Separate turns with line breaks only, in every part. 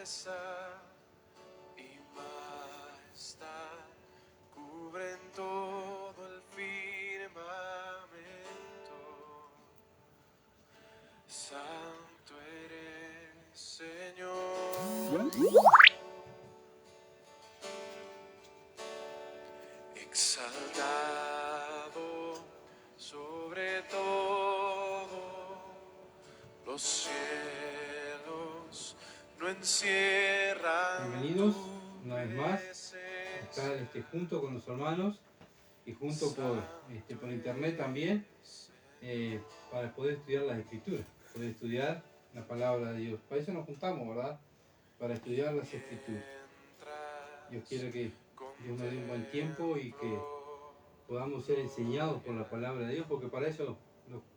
y majestad cubren todo el firmamento. Santo eres, Señor. Exaltado sobre todo, los cielos no encierran.
Bienvenidos una vez más a estar junto con los hermanos y junto por internet también para poder estudiar las escrituras, poder estudiar la palabra de Dios. Para eso nos juntamos, ¿verdad? Para estudiar las escrituras. Dios quiere que Dios nos dé un buen tiempo y que podamos ser enseñados por la palabra de Dios, porque para eso,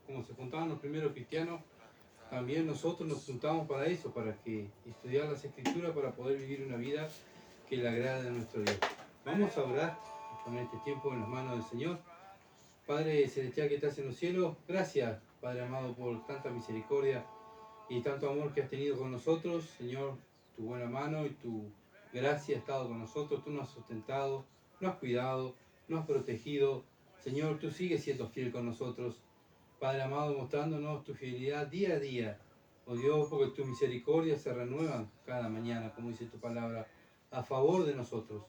como se juntaban los primeros cristianos, también nosotros nos juntamos para eso, para que estudiar las escrituras, para poder vivir una vida que le agrade a nuestro Dios. Vamos a orar y poner este tiempo en las manos del Señor. Padre celestial que estás en los cielos, gracias, Padre amado, por tanta misericordia y tanto amor que has tenido con nosotros. Señor, tu buena mano y tu gracia ha estado con nosotros. Tú nos has sustentado, nos has cuidado, nos has protegido. Señor, tú sigues siendo fiel con nosotros. Padre amado, mostrándonos tu fidelidad día a día. Oh Dios, porque tus misericordias se renuevan cada mañana, como dice tu palabra, a favor de nosotros.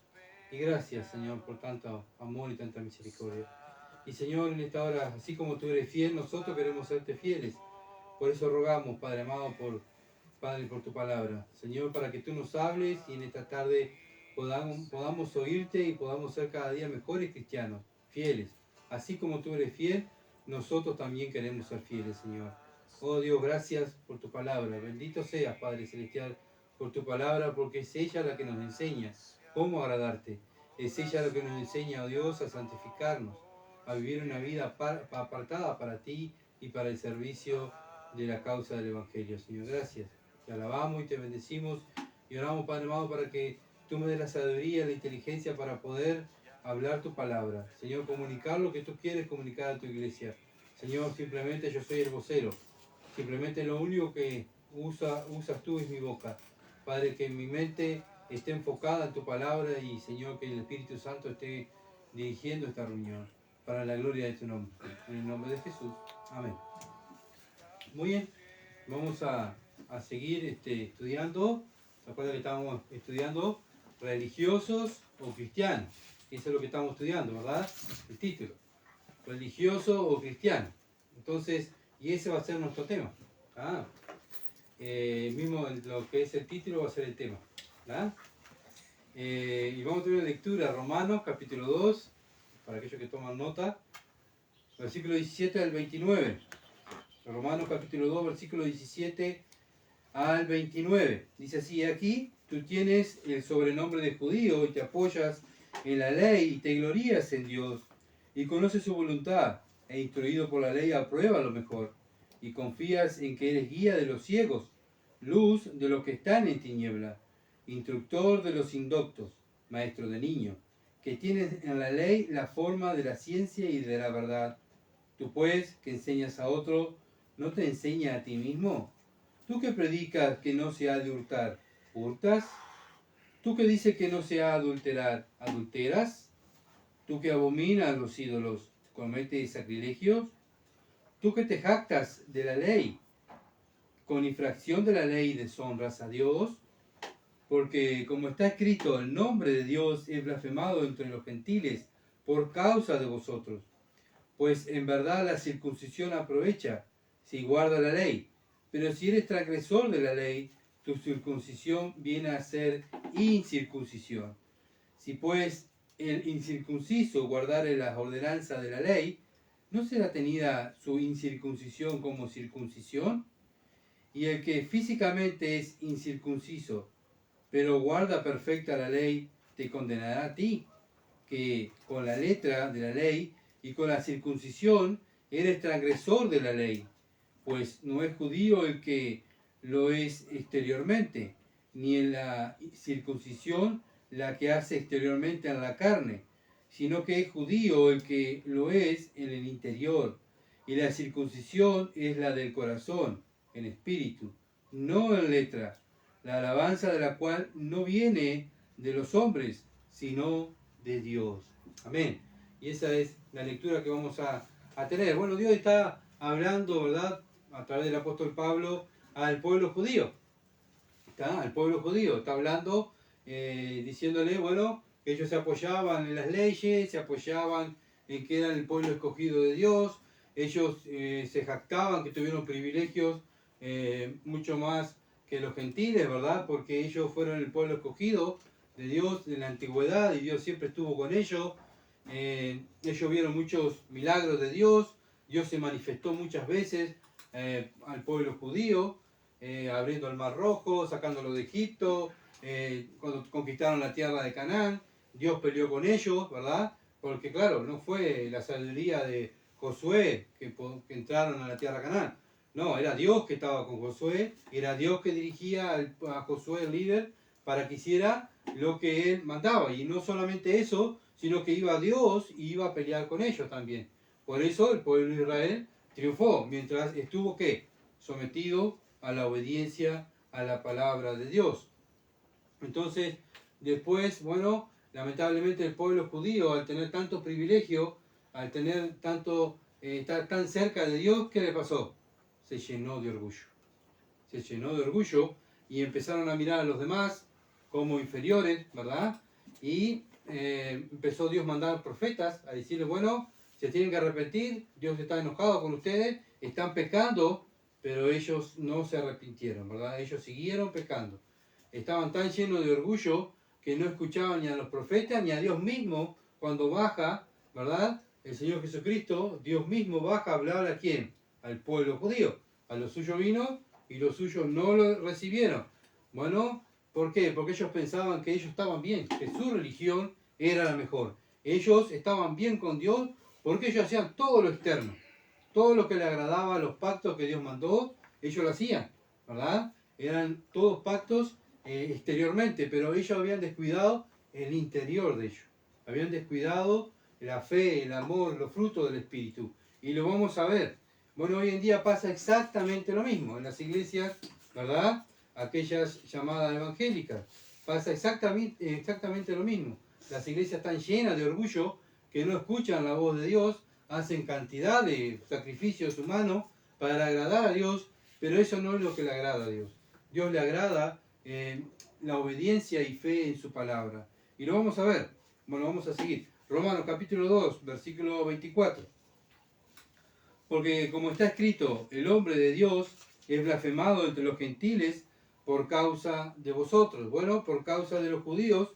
Y gracias, Señor, por tanto amor y tanta misericordia. Y Señor, en esta hora, así como tú eres fiel, nosotros queremos serte fieles. Por eso rogamos, Padre amado, Padre, por tu palabra. Señor, para que tú nos hables y en esta tarde podamos oírte y podamos ser cada día mejores cristianos, fieles. Así como tú eres fiel, nosotros también queremos ser fieles, Señor. Oh Dios, gracias por tu palabra. Bendito seas, Padre Celestial, por tu palabra, porque es ella la que nos enseña cómo agradarte. Es ella la que nos enseña, oh Dios, a santificarnos, a vivir una vida apartada para ti y para el servicio de la causa del Evangelio. Señor, gracias. Te alabamos y te bendecimos y oramos, Padre amado, para que tú me des la sabiduría y la inteligencia para poder hablar tu palabra. Señor, comunicar lo que tú quieres comunicar a tu iglesia. Señor, simplemente yo soy el vocero. Simplemente lo único que usas tú es mi boca. Padre, que mi mente esté enfocada en tu palabra y, Señor, que el Espíritu Santo esté dirigiendo esta reunión para la gloria de tu nombre. En el nombre de Jesús. Amén. Muy bien, vamos a seguir estudiando. ¿Se acuerdan que estábamos estudiando religiosos o cristianos? Eso es lo que estamos estudiando, ¿verdad? El título. Religioso o cristiano. Entonces, y ese va a ser nuestro tema. Mismo lo que es el título va a ser el tema. Y vamos a tener una lectura, Romanos capítulo 2, para aquellos que toman nota, versículo 17 al 29. Romanos capítulo 2, versículo 17 al 29. Dice así: aquí tú tienes el sobrenombre de judío y te apoyas en la ley y te glorías en Dios y conoces su voluntad e instruido por la ley aprueba lo mejor y confías en que eres guía de los ciegos, luz de los que están en tiniebla, instructor de los indoctos, maestro de niños, que tienes en la ley la forma de la ciencia y de la verdad. Tú pues, que enseñas a otro, ¿no te enseña a ti mismo? Tú que predicas que no se ha de hurtar, ¿hurtas? Tú que dices que no se ha de adulterar, ¿adulteras? Tú que abominas los ídolos, ¿cometes sacrilegios? Tú que te jactas de la ley, con infracción de la ley deshonras a Dios, porque como está escrito, el nombre de Dios es blasfemado entre los gentiles por causa de vosotros. Pues en verdad la circuncisión aprovecha si guarda la ley, pero si eres transgresor de la ley, tu circuncisión viene a ser incircuncisión. Si pues el incircunciso guardare las ordenanzas de la ley, ¿no será tenida su incircuncisión como circuncisión? Y el que físicamente es incircunciso, pero guarda perfecta la ley, te condenará a ti, que con la letra de la ley y con la circuncisión eres transgresor de la ley, pues no es judío el que lo es exteriormente, ni en la circuncisión la que hace exteriormente en la carne, sino que es judío el que lo es en el interior, y la circuncisión es la del corazón, en espíritu, no en letra, la alabanza de la cual no viene de los hombres, sino de Dios. Amén. Y esa es la lectura que vamos a tener. Bueno, Dios está hablando, ¿verdad?, a través del apóstol Pablo al pueblo judío. Al pueblo judío está hablando, diciéndole, bueno, que ellos se apoyaban en las leyes, se apoyaban en que eran el pueblo escogido de Dios, ellos se jactaban que tuvieron privilegios mucho más que los gentiles, ¿verdad? Porque ellos fueron el pueblo escogido de Dios en la antigüedad y Dios siempre estuvo con ellos. Ellos vieron muchos milagros de Dios, Dios se manifestó muchas veces al pueblo judío, abriendo el Mar Rojo, sacándolo de Egipto, cuando conquistaron la tierra de Canaán, Dios peleó con ellos, ¿verdad? Porque claro, no fue la sabiduría de Josué que entraron a la tierra de Canaán. No, era Dios que estaba con Josué, era Dios que dirigía a Josué, el líder, para que hiciera lo que él mandaba. Y no solamente eso, sino que iba Dios y iba a pelear con ellos también. Por eso el pueblo de Israel triunfó, mientras estuvo, ¿qué?, sometido a la obediencia a la palabra de Dios. Entonces, después, bueno, lamentablemente el pueblo judío, al tener tanto privilegio, al tener estar tan cerca de Dios, ¿qué le pasó? Se llenó de orgullo. Se llenó de orgullo y empezaron a mirar a los demás como inferiores, ¿verdad? Y empezó Dios a mandar profetas a decirles, bueno, se tienen que arrepentir, Dios está enojado con ustedes, están pecando, pero ellos no se arrepintieron, ¿verdad? Ellos siguieron pecando. Estaban tan llenos de orgullo que no escuchaban ni a los profetas ni a Dios mismo cuando baja, ¿verdad? El Señor Jesucristo, Dios mismo baja a hablar ¿a quién? Al pueblo judío. A los suyos vino y los suyos no lo recibieron. Bueno, ¿por qué? Porque ellos pensaban que ellos estaban bien, que su religión era la mejor. Ellos estaban bien con Dios porque ellos hacían todo lo externo. Todo lo que le agradaba a los pactos que Dios mandó, ellos lo hacían, ¿verdad? Eran todos pactos exteriormente, pero ellos habían descuidado el interior de ellos. Habían descuidado la fe, el amor, los frutos del Espíritu. Y lo vamos a ver. Bueno, hoy en día pasa exactamente lo mismo en las iglesias, ¿verdad? Aquellas llamadas evangélicas. Pasa exactamente lo mismo. Las iglesias están llenas de orgullo, que no escuchan la voz de Dios, hacen cantidad de sacrificios humanos para agradar a Dios, pero eso no es lo que le agrada a Dios. Dios le agrada la obediencia y fe en su palabra. Y lo vamos a ver. Bueno, vamos a seguir. Romanos capítulo 2, versículo 24. Porque como está escrito, el hombre de Dios es blasfemado entre los gentiles por causa de vosotros. Bueno, por causa de los judíos.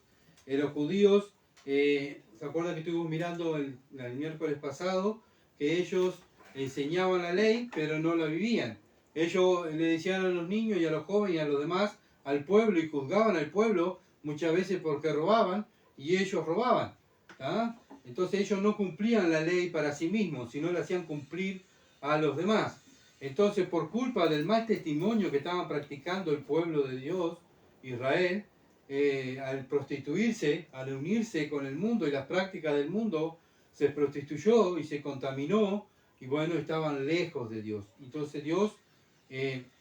Los judíos, ¿se acuerdan que estuvimos mirando el miércoles pasado? Que ellos enseñaban la ley, pero no la vivían. Ellos le decían a los niños y a los jóvenes y a los demás, al pueblo, y juzgaban al pueblo muchas veces porque robaban, y ellos robaban. ¿Ah? Entonces ellos no cumplían la ley para sí mismos, sino la hacían cumplir a los demás. Entonces, por culpa del mal testimonio que estaban practicando el pueblo de Dios, Israel, al prostituirse, al unirse con el mundo y las prácticas del mundo, se prostituyó y se contaminó, y bueno, estaban lejos de Dios. Entonces Dios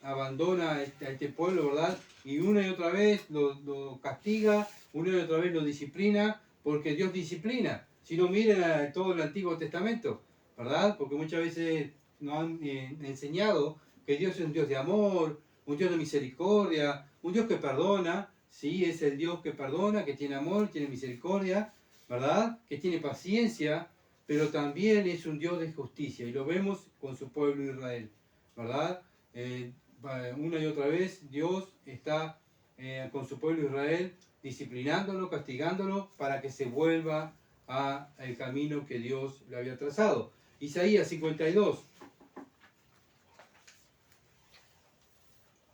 abandona a este pueblo, ¿verdad? Y una y otra vez lo castiga, una y otra vez lo disciplina, porque Dios disciplina. Si no, miren a todo el Antiguo Testamento, ¿verdad? Porque muchas veces nos han enseñado que Dios es un Dios de amor, un Dios de misericordia, un Dios que perdona. Sí, es el Dios que perdona, que tiene amor, tiene misericordia, ¿verdad? Que tiene paciencia, pero también es un Dios de justicia. Y lo vemos con su pueblo Israel, ¿verdad? Una y otra vez Dios está con su pueblo Israel disciplinándolo, castigándolo para que se vuelva al camino que Dios le había trazado. Isaías 52,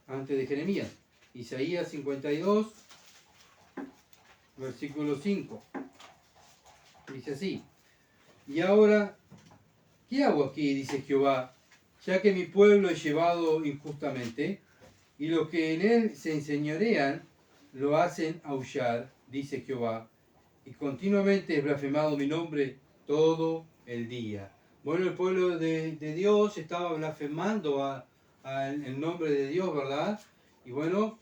antes de Jeremías. Isaías 52, versículo 5. Dice así: y ahora, ¿qué hago aquí? Dice Jehová, ya que mi pueblo es llevado injustamente, y los que en él se enseñorean lo hacen aullar, dice Jehová, y continuamente es blasfemado mi nombre todo el día. Bueno, el pueblo de Dios estaba blasfemando el nombre de Dios, ¿verdad? Y bueno,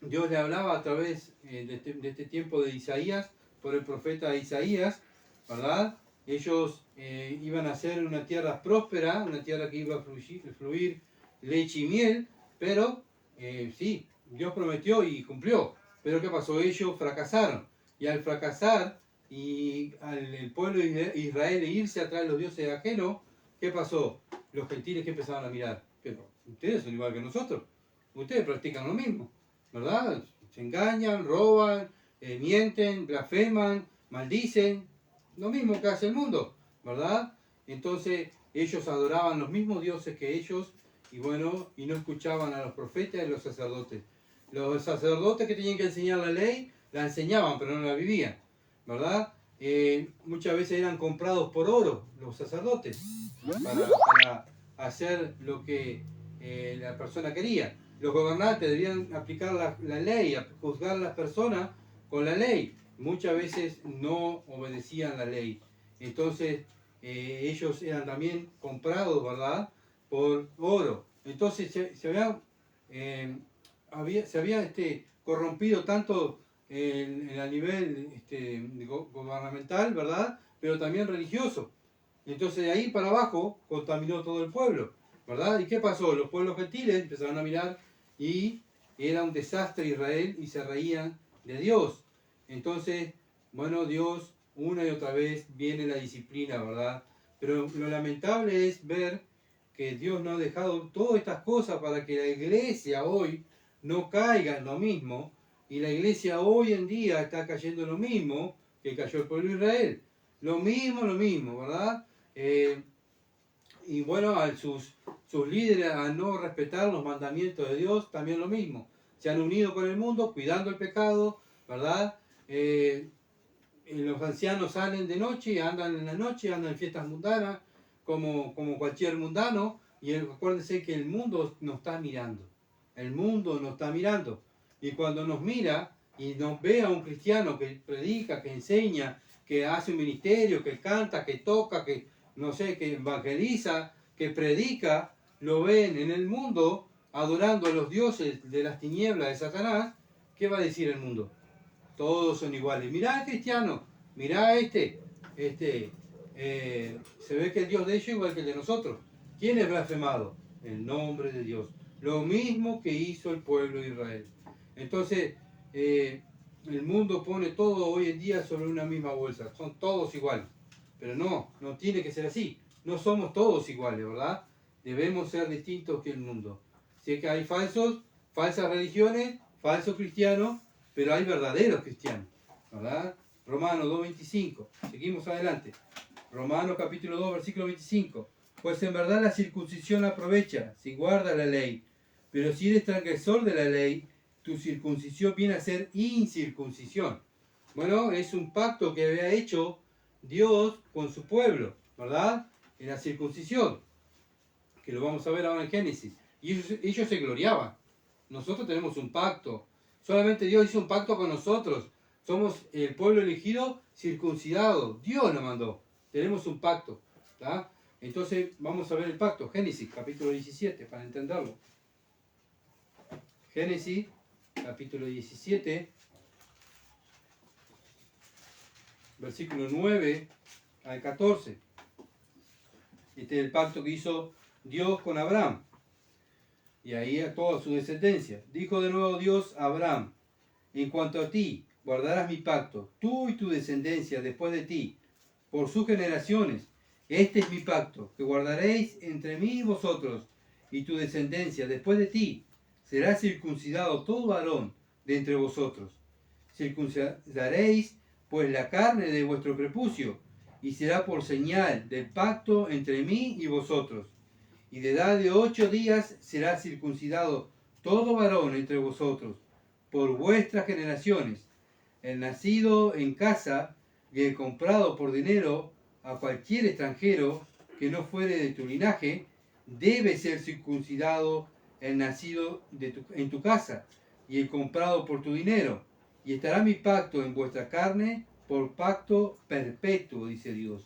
Dios le hablaba a través de este tiempo de Isaías, por el profeta Isaías, ¿verdad? Ellos iban a ser una tierra próspera, una tierra que iba a fluir leche y miel, pero sí, Dios prometió y cumplió. Pero ¿qué pasó? Ellos fracasaron. Y al fracasar y el pueblo de Israel irse atrás de los dioses ajenos, ¿qué pasó? Los gentiles que empezaron a mirar, pero ustedes son igual que nosotros, ustedes practican lo mismo, ¿verdad? Se engañan, roban, mienten, blasfeman, maldicen, lo mismo que hace el mundo, ¿verdad? Entonces ellos adoraban los mismos dioses que ellos y bueno, y no escuchaban a los profetas y los sacerdotes. Los sacerdotes que tenían que enseñar la ley, la enseñaban, pero no la vivían, ¿verdad? Muchas veces eran comprados por oro los sacerdotes para hacer lo que la persona quería. Los gobernantes debían aplicar la ley, juzgar a las personas con la ley. Muchas veces no obedecían la ley. Entonces ellos eran también comprados, ¿verdad?, por oro. Entonces se había corrompido tanto a nivel gubernamental, ¿verdad?, pero también religioso. Entonces de ahí para abajo contaminó todo el pueblo, ¿verdad? ¿Y qué pasó? Los pueblos gentiles empezaron a mirar y era un desastre Israel y se reían de Dios. Entonces, bueno, Dios una y otra vez viene la disciplina, ¿verdad? Pero lo lamentable es ver que Dios no ha dejado todas estas cosas para que la iglesia hoy no caiga en lo mismo. Y la iglesia hoy en día está cayendo en lo mismo que cayó el pueblo de Israel. Lo mismo, ¿verdad? Y bueno, a sus líderes a no respetar los mandamientos de Dios, también lo mismo. Se han unido con el mundo, cuidando el pecado, ¿verdad? Los ancianos salen de noche, andan en la noche, andan en fiestas mundanas, como cualquier mundano, y acuérdense que el mundo nos está mirando. El mundo nos está mirando. Y cuando nos mira y nos ve a un cristiano que predica, que enseña, que hace un ministerio, que canta, que toca, que no sé, que evangeliza, que predica, lo ven en el mundo adorando a los dioses de las tinieblas de Satanás, ¿qué va a decir el mundo? Todos son iguales. Mirá al cristiano, mirá a se ve que el Dios de ellos es igual que el de nosotros. ¿Quién es blasfemado? El nombre de Dios. Lo mismo que hizo el pueblo de Israel. Entonces, el mundo pone todo hoy en día sobre una misma bolsa. Son todos iguales. Pero no tiene que ser así. No somos todos iguales, ¿verdad? Debemos ser distintos que el mundo. Si que hay falsas religiones, falsos cristianos, pero hay verdaderos cristianos, ¿verdad? Romanos 2.25, seguimos adelante. Romanos capítulo 2, versículo 25. Pues en verdad la circuncisión aprovecha si guarda la ley, pero si eres transgresor de la ley, tu circuncisión viene a ser incircuncisión. Bueno, es un pacto que había hecho Dios con su pueblo, ¿verdad? En la circuncisión, que lo vamos a ver ahora en Génesis. Y ellos se gloriaban. Nosotros tenemos un pacto. Solamente Dios hizo un pacto con nosotros. Somos el pueblo elegido circuncidado. Dios lo mandó. Tenemos un pacto. ¿Tá? Entonces vamos a ver el pacto. Génesis capítulo 17 para entenderlo. Génesis capítulo 17 versículo 9 al 14. Este es el pacto que hizo Dios con Abraham. Y ahí a toda su descendencia. Dijo de nuevo Dios a Abraham: en cuanto a ti, guardarás mi pacto, tú y tu descendencia después de ti, por sus generaciones. Este es mi pacto, que guardaréis entre mí y vosotros, y tu descendencia después de ti. Será circuncidado todo varón de entre vosotros. Circuncidaréis pues la carne de vuestro prepucio, y será por señal del pacto entre mí y vosotros. Y de edad de 8 días será circuncidado todo varón entre vosotros, por vuestras generaciones. El nacido en casa y el comprado por dinero a cualquier extranjero que no fuere de tu linaje, debe ser circuncidado el nacido en tu casa y el comprado por tu dinero. Y estará mi pacto en vuestra carne por pacto perpetuo, dice Dios.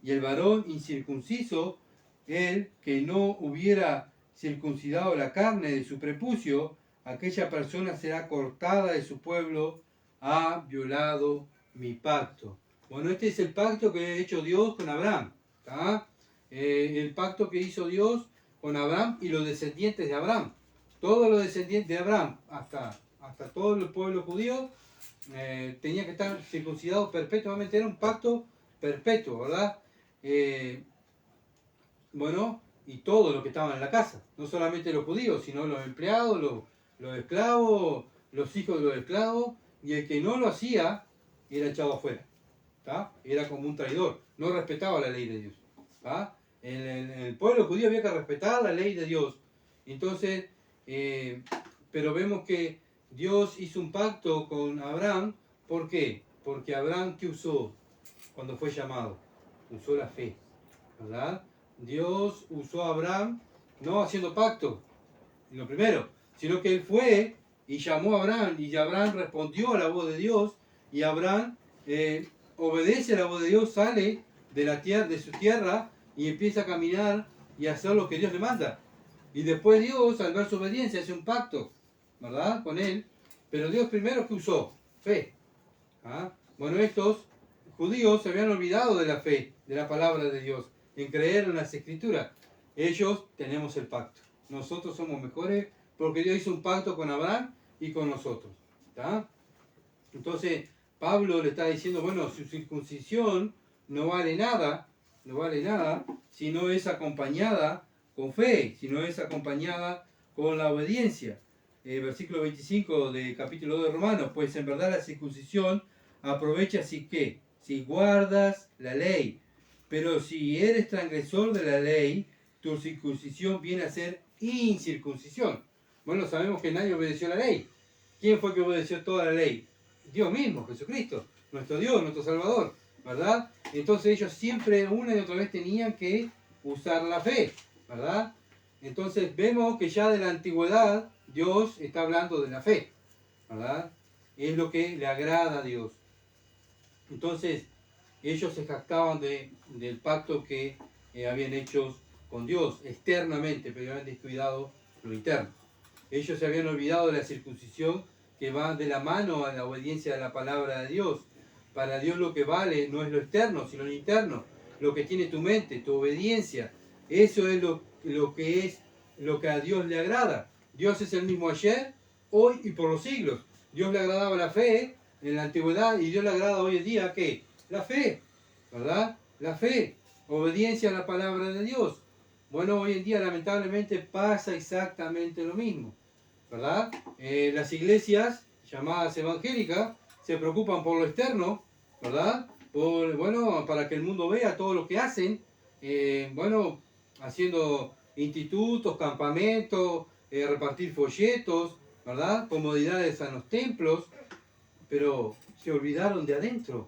Y el varón incircunciso, el que no hubiera circuncidado la carne de su prepucio, aquella persona será cortada de su pueblo, ha violado mi pacto. Bueno, este es el pacto que ha hecho Dios con Abraham. ¿Tá? El pacto que hizo Dios con Abraham y los descendientes de Abraham. Todos los descendientes de Abraham, hasta todo el pueblo judío, tenía que estar circuncidados perpetuamente. Era un pacto perpetuo, ¿verdad? Bueno, y todos los que estaban en la casa. No solamente los judíos, sino los empleados, los esclavos, los hijos de los esclavos. Y el que no lo hacía, era echado afuera. ¿Tá? Era como un traidor. No respetaba la ley de Dios. ¿Tá? En el pueblo judío había que respetar la ley de Dios. Entonces, pero vemos que Dios hizo un pacto con Abraham. ¿Por qué? Porque Abraham, ¿qué usó cuando fue llamado? Usó la fe, ¿verdad? Dios usó a Abraham no haciendo pacto, lo primero, sino que él fue y llamó a Abraham, y Abraham respondió a la voz de Dios, y Abraham obedece a la voz de Dios, sale de la tierra, de su tierra, y empieza a caminar y a hacer lo que Dios le manda. Y después Dios, al ver su obediencia, hace un pacto, ¿verdad? Con él. Pero Dios primero, ¿qué usó? Fe. ¿Ah? Bueno, estos judíos se habían olvidado de la fe, de la palabra de Dios, en creer en las escrituras. Ellos tenemos el pacto. Nosotros somos mejores porque Dios hizo un pacto con Abraham y con nosotros. ¿Tá? Entonces, Pablo le está diciendo, bueno, su circuncisión no vale nada si no es acompañada con fe, si no es acompañada con la obediencia. Versículo 25 del capítulo 2 de Romanos, pues en verdad la circuncisión aprovecha si guardas la ley, pero si eres transgresor de la ley, tu circuncisión viene a ser incircuncisión. Bueno, sabemos que nadie obedeció la ley. ¿Quién fue que obedeció toda la ley? Dios mismo, Jesucristo, nuestro Dios, nuestro Salvador, ¿verdad? Entonces ellos siempre, una y otra vez, tenían que usar la fe, ¿verdad? Entonces vemos que ya de la antigüedad Dios está hablando de la fe, ¿verdad? Es lo que le agrada a Dios. Entonces ellos se jactaban del pacto que habían hecho con Dios externamente, pero habían descuidado lo interno. Ellos se habían olvidado de la circuncisión que va de la mano a la obediencia a la palabra de Dios. Para Dios lo que vale no es lo externo, sino lo interno, lo que tiene tu mente, tu obediencia. Eso es lo que a Dios le agrada. Dios es el mismo ayer, hoy y por los siglos. Dios le agradaba la fe en la antigüedad y Dios le agrada hoy en día, ¿qué? La fe, ¿verdad? La fe, obediencia a la palabra de Dios. Bueno, hoy en día lamentablemente pasa exactamente lo mismo, ¿verdad? Las iglesias llamadas evangélicas se preocupan por lo externo, ¿verdad? Para que el mundo vea todo lo que hacen, haciendo institutos, campamentos, repartir folletos, ¿verdad? Comodidades en los templos, pero se olvidaron de adentro.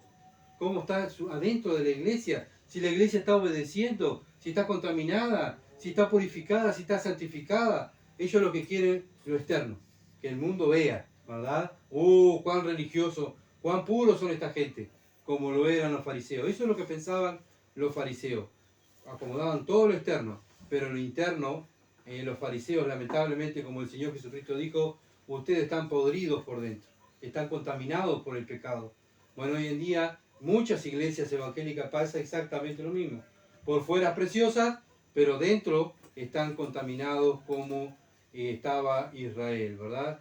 ¿Cómo está adentro de la iglesia? Si la iglesia está obedeciendo, si está contaminada, si está purificada, si está santificada. Ellos lo que quieren es lo externo, que el mundo vea, ¿verdad? Cuán religioso, cuán puros son esta gente, como lo eran los fariseos. Eso es lo que pensaban los fariseos. Acomodaban todo lo externo, pero lo interno, los fariseos, lamentablemente, como el Señor Jesucristo dijo, ustedes están podridos por dentro, están contaminados por el pecado. Bueno, hoy en día muchas iglesias evangélicas pasa exactamente lo mismo. Por fuera preciosas, pero dentro están contaminados como estaba Israel, ¿verdad?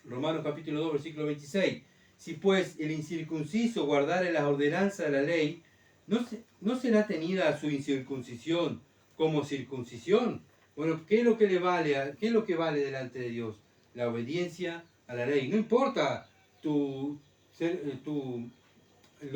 Romanos capítulo 2, versículo 26. Si pues el incircunciso guardare las ordenanzas de la ley, ¿no será tenida su incircuncisión como circuncisión? Bueno, ¿qué es lo que le vale? ¿Qué es lo que vale delante de Dios? La obediencia a la ley. No importa lo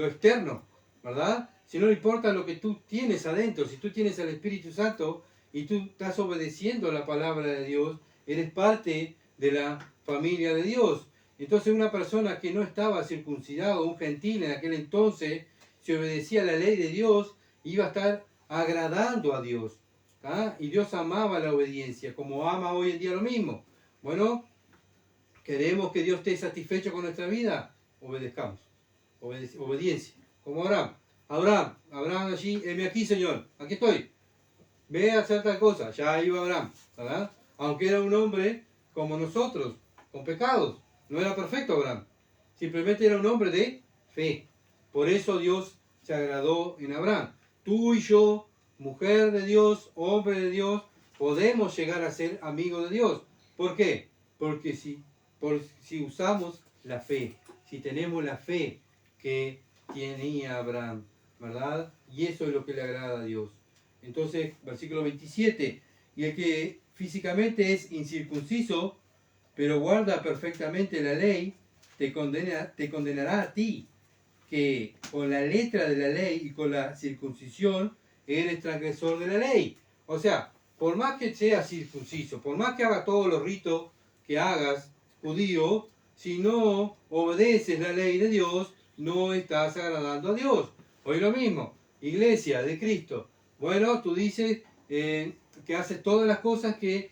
externo, ¿verdad? Si no importa lo que tú tienes adentro, si tú tienes al Espíritu Santo y tú estás obedeciendo a la palabra de Dios, eres parte de la familia de Dios. Entonces una persona que no estaba circuncidado, un gentil en aquel entonces, si obedecía a la ley de Dios, iba a estar agradando a Dios. ¿Ah? Y Dios amaba la obediencia, como ama hoy en día lo mismo. Bueno, queremos que Dios esté satisfecho con nuestra vida, obedezcamos. Obediencia, como Abraham allí, heme aquí, Señor, aquí estoy. Ve a hacer tal cosa, ya iba Abraham, ¿verdad? Aunque era un hombre como nosotros, con pecados. No era perfecto Abraham. Simplemente era un hombre de fe. Por eso Dios se agradó en Abraham. Tú y yo, mujer de Dios, hombre de Dios, podemos llegar a ser amigos de Dios. ¿Por qué? Porque si usamos la fe, si tenemos la fe que tenía Abraham, ¿verdad? Y eso es lo que le agrada a Dios. Entonces, versículo 27, y el que físicamente es incircunciso, pero guarda perfectamente la ley, te condenará a ti, que con la letra de la ley y con la circuncisión eres transgresor de la ley. O sea, por más que seas circunciso, por más que hagas todos los ritos que hagas, judío, si no obedeces la ley de Dios, no estás agradando a Dios. Hoy lo mismo, iglesia de Cristo. Bueno, tú dices que haces todas las cosas que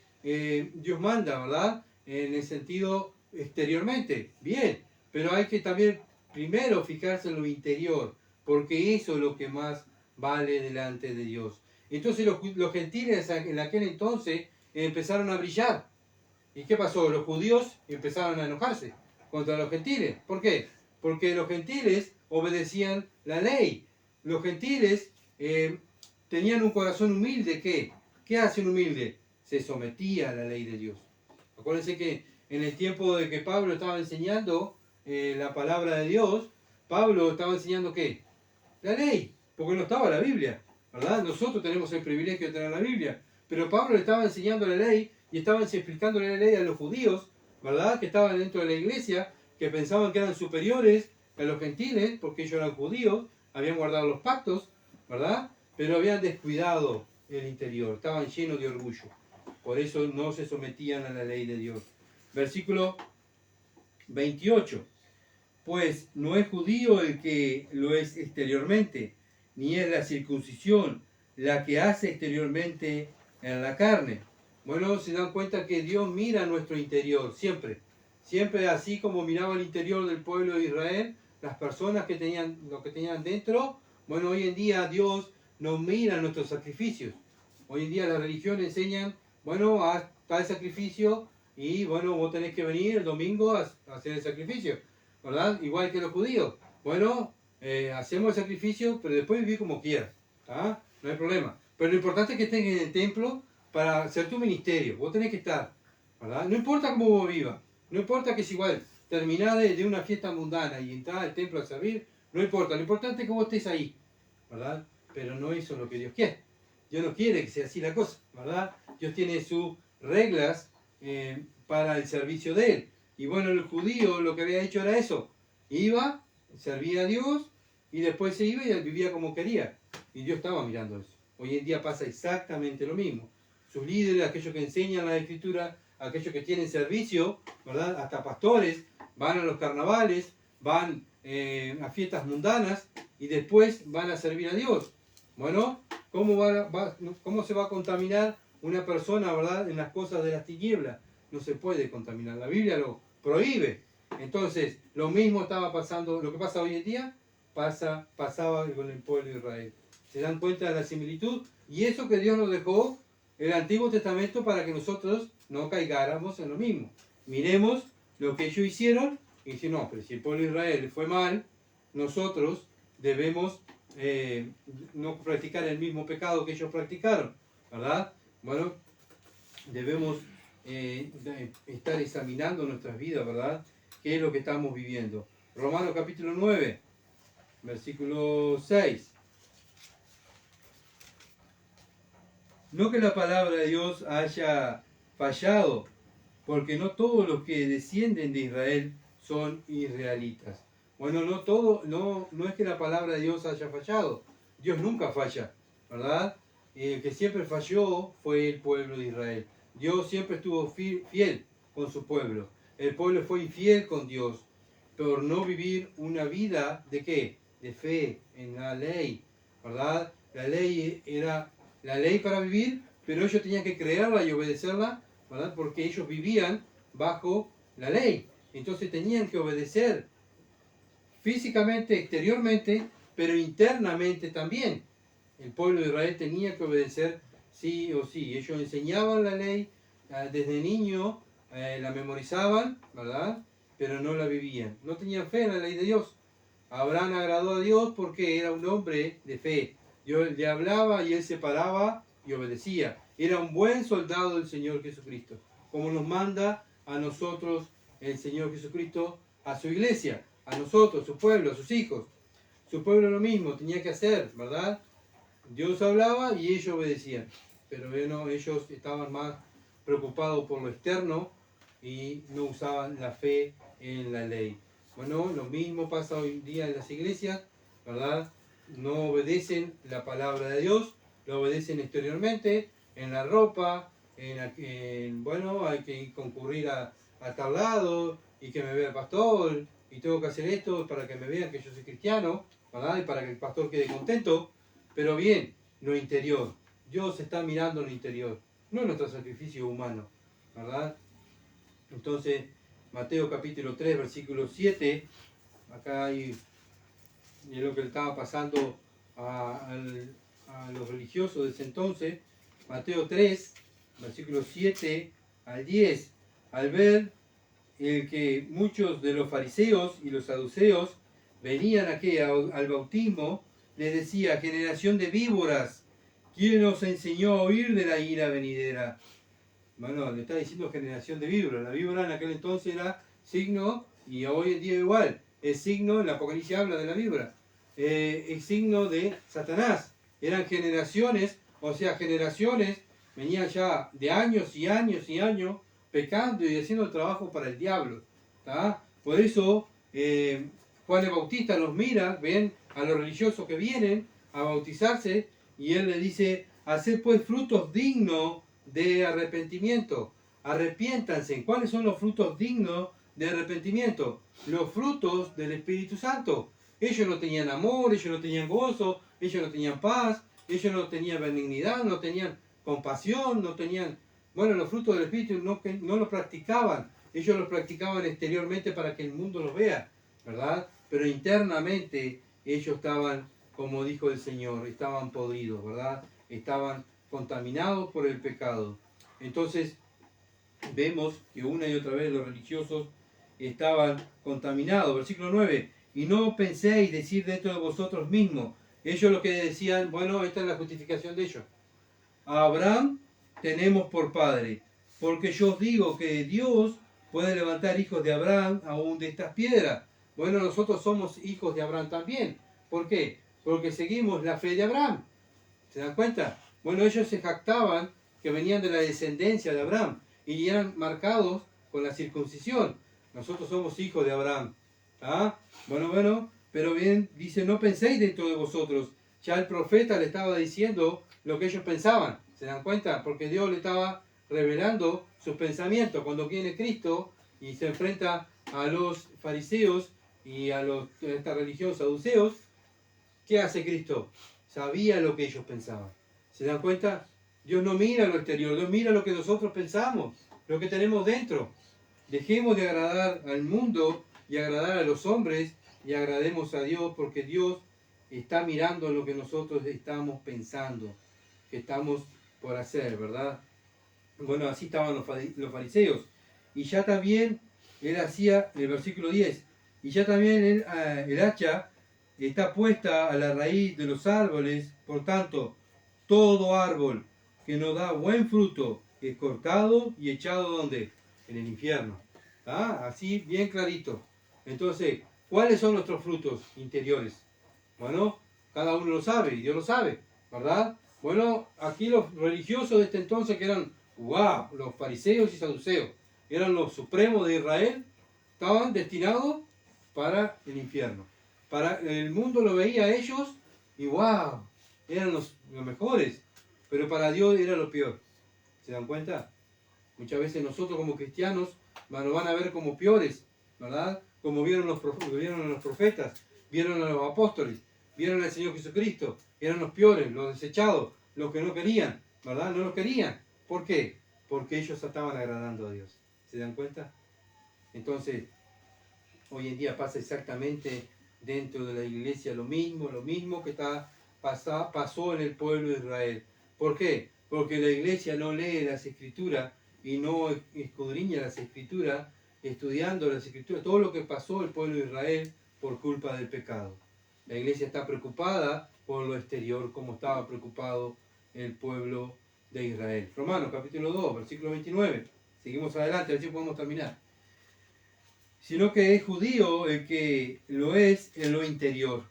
Dios manda, ¿verdad? En el sentido exteriormente, bien, pero hay que también primero fijarse en lo interior, porque eso es lo que más vale delante de Dios. Entonces los gentiles en aquel entonces empezaron a brillar. ¿Y qué pasó? Los judíos empezaron a enojarse contra los gentiles. ¿Por qué? Porque los gentiles obedecían la ley. Los gentiles tenían un corazón humilde. ¿Qué hace un humilde? Se sometía a la ley de Dios. Acuérdense que en el tiempo de que Pablo estaba enseñando la palabra de Dios, Pablo estaba enseñando ¿qué? La ley, porque no estaba la Biblia, ¿verdad? Nosotros tenemos el privilegio de tener la Biblia, pero Pablo estaba enseñando la ley y estaba explicándole la ley a los judíos, ¿verdad? Que estaban dentro de la iglesia, que pensaban que eran superiores a los gentiles, porque ellos eran judíos, habían guardado los pactos, ¿verdad? Pero habían descuidado el interior, estaban llenos de orgullo. Por eso no se sometían a la ley de Dios. Versículo 28. Pues no es judío el que lo es exteriormente, ni es la circuncisión la que hace exteriormente en la carne. Bueno, se dan cuenta que Dios mira nuestro interior, siempre. Siempre así como miraba el interior del pueblo de Israel, las personas que tenían lo que tenían dentro. Bueno, hoy en día Dios nos mira nuestros sacrificios. Hoy en día las religiones enseñan, bueno, haz tal sacrificio y bueno, vos tenés que venir el domingo a hacer el sacrificio, ¿verdad? Igual que los judíos. Bueno, hacemos el sacrificio, pero después vivir como quieras, ¿ah? No hay problema. Pero lo importante es que estés en el templo para hacer tu ministerio. Vos tenés que estar, ¿verdad? No importa cómo vos vivas, no importa que es igual, terminás de una fiesta mundana y entrar al templo a servir, no importa. Lo importante es que vos estés ahí, ¿verdad? Pero no eso es lo que Dios quiere. Dios no quiere que sea así la cosa, ¿verdad? Dios tiene sus reglas para el servicio de Él. Y bueno, el judío lo que había hecho era eso. Iba, servía a Dios y después se iba y él vivía como quería. Y Dios estaba mirando eso. Hoy en día pasa exactamente lo mismo. Sus líderes, aquellos que enseñan la Escritura, aquellos que tienen servicio, ¿verdad? Hasta pastores, van a los carnavales, van a fiestas mundanas y después van a servir a Dios. Bueno, ¿cómo se va a contaminar una persona, ¿verdad? En las cosas de las tinieblas? No se puede contaminar. La Biblia lo prohíbe. Entonces, lo mismo estaba pasando, lo que pasa hoy en día, pasaba con el pueblo de Israel. ¿Se dan cuenta de la similitud? Y eso que Dios nos dejó el Antiguo Testamento para que nosotros no caigáramos en lo mismo. Miremos lo que ellos hicieron y si no, pero si el pueblo de Israel fue mal, nosotros debemos no practicar el mismo pecado que ellos practicaron, ¿verdad? Bueno, debemos estar examinando nuestras vidas, ¿verdad? ¿Qué es lo que estamos viviendo? Romanos capítulo 9, versículo 6. No que la palabra de Dios haya fallado, porque no todos los que descienden de Israel son israelitas. Bueno, no es que la palabra de Dios haya fallado. Dios nunca falla, ¿verdad? El que siempre falló fue el pueblo de Israel. Dios siempre estuvo fiel con su pueblo. El pueblo fue infiel con Dios por no vivir una vida ¿de qué? De fe en la ley, ¿verdad? La ley era la ley para vivir, pero ellos tenían que creerla y obedecerla, ¿verdad? Porque ellos vivían bajo la ley. Entonces tenían que obedecer físicamente, exteriormente, pero internamente también. El pueblo de Israel tenía que obedecer sí o sí. Ellos enseñaban la ley desde niño la memorizaban, ¿verdad? Pero no la vivían. No tenían fe en la ley de Dios. Abraham agradó a Dios porque era un hombre de fe. Dios le hablaba y él se paraba y obedecía. Era un buen soldado del Señor Jesucristo, como nos manda a nosotros el Señor Jesucristo, a su iglesia, a nosotros, su pueblo, a sus hijos. Su pueblo lo mismo, tenía que hacer, ¿verdad? Dios hablaba y ellos obedecían. Pero bueno, ellos estaban más preocupados por lo externo y no usaban la fe en la ley. Bueno, lo mismo pasa hoy en día en las iglesias, ¿verdad? No obedecen la palabra de Dios, lo obedecen exteriormente, en la ropa, bueno, hay que concurrir a tal lado y que me vea el pastor y tengo que hacer esto para que me vean que yo soy cristiano, ¿verdad? Y para que el pastor quede contento, pero bien, lo interior. Dios está mirando lo interior, no nuestro sacrificio humano, ¿verdad? Entonces, Mateo capítulo 3, versículo 7, acá hay lo que le estaba pasando a los religiosos de ese entonces. Mateo 3, versículos 7 al 10, al ver que muchos de los fariseos y los saduceos venían aquí al bautismo, les decía: generación de víboras, ¿quién os enseñó a huir de la ira venidera? Bueno, le está diciendo generación de víboras. La víbora en aquel entonces era signo, y hoy en día igual, es signo, en la Apocalipsis habla de la víbora, es signo de Satanás. Eran generaciones, o sea, generaciones venían ya de años y años y años pecando y haciendo el trabajo para el diablo. ¿Tá? Por eso Juan el Bautista los mira, ven a los religiosos que vienen a bautizarse y él le dice: haced pues frutos dignos de arrepentimiento. Arrepiéntanse. ¿Cuáles son los frutos dignos de arrepentimiento? Los frutos del Espíritu Santo. Ellos no tenían amor, ellos no tenían gozo, ellos no tenían paz, ellos no tenían benignidad, no tenían compasión, no tenían... Bueno, los frutos del Espíritu no los practicaban. Ellos los practicaban exteriormente para que el mundo los vea, ¿verdad? Pero internamente ellos estaban, como dijo el Señor, estaban podridos, ¿verdad? Estaban contaminados por el pecado. Entonces, vemos que una y otra vez los religiosos estaban contaminados. Versículo 9. Y no penséis decir dentro de vosotros mismos. Ellos lo que decían, bueno, esta es la justificación de ellos: a Abraham tenemos por padre, porque yo os digo que Dios puede levantar hijos de Abraham aún de estas piedras. Bueno, nosotros somos hijos de Abraham también. ¿Por qué? Porque seguimos la fe de Abraham. ¿Se dan cuenta? Bueno, ellos se jactaban que venían de la descendencia de Abraham y eran marcados con la circuncisión. Nosotros somos hijos de Abraham. ¿Ah? Bueno, pero bien, dice: no penséis dentro de vosotros. Ya el profeta le estaba diciendo lo que ellos pensaban. ¿Se dan cuenta? Porque Dios le estaba revelando sus pensamientos. Cuando viene Cristo y se enfrenta a los fariseos y a esta religión saduceos, ¿qué hace Cristo? Sabía lo que ellos pensaban. ¿Se dan cuenta? Dios no mira lo exterior, Dios mira lo que nosotros pensamos, lo que tenemos dentro. Dejemos de agradar al mundo y agradar a los hombres y agrademos a Dios, porque Dios está mirando lo que nosotros estamos pensando, que estamos por hacer, ¿verdad? Bueno, así estaban los fariseos. Y ya también él hacía, el versículo 10, y ya también el hacha está puesta a la raíz de los árboles. Por tanto, todo árbol que no da buen fruto es cortado y echado ¿dónde? En el infierno. ¿Ah? Así bien clarito. Entonces, ¿cuáles son nuestros frutos interiores? Bueno, cada uno lo sabe y Dios lo sabe, ¿verdad? Bueno, aquí los religiosos de este entonces, que eran, los fariseos y saduceos, eran los supremos de Israel, estaban destinados para el infierno. Para el mundo lo veía a ellos y eran los mejores, pero para Dios era lo peor. ¿Se dan cuenta? Muchas veces nosotros como cristianos nos van a ver como peores, ¿verdad? Como vieron a los profetas, vieron a los apóstoles, vieron al Señor Jesucristo, eran los peores, los desechados, los que no querían, ¿verdad? No los querían. ¿Por qué? Porque ellos estaban agradando a Dios. ¿Se dan cuenta? Entonces, hoy en día pasa exactamente dentro de la iglesia lo mismo que pasó en el pueblo de Israel. ¿Por qué? Porque la iglesia no lee las escrituras y no escudriña las escrituras, estudiando las escrituras, todo lo que pasó el pueblo de Israel por culpa del pecado. La iglesia está preocupada por lo exterior, como estaba preocupado el pueblo de Israel. Romanos capítulo 2, versículo 29. Seguimos adelante, a ver si podemos terminar. Sino que es judío el que lo es en lo interior.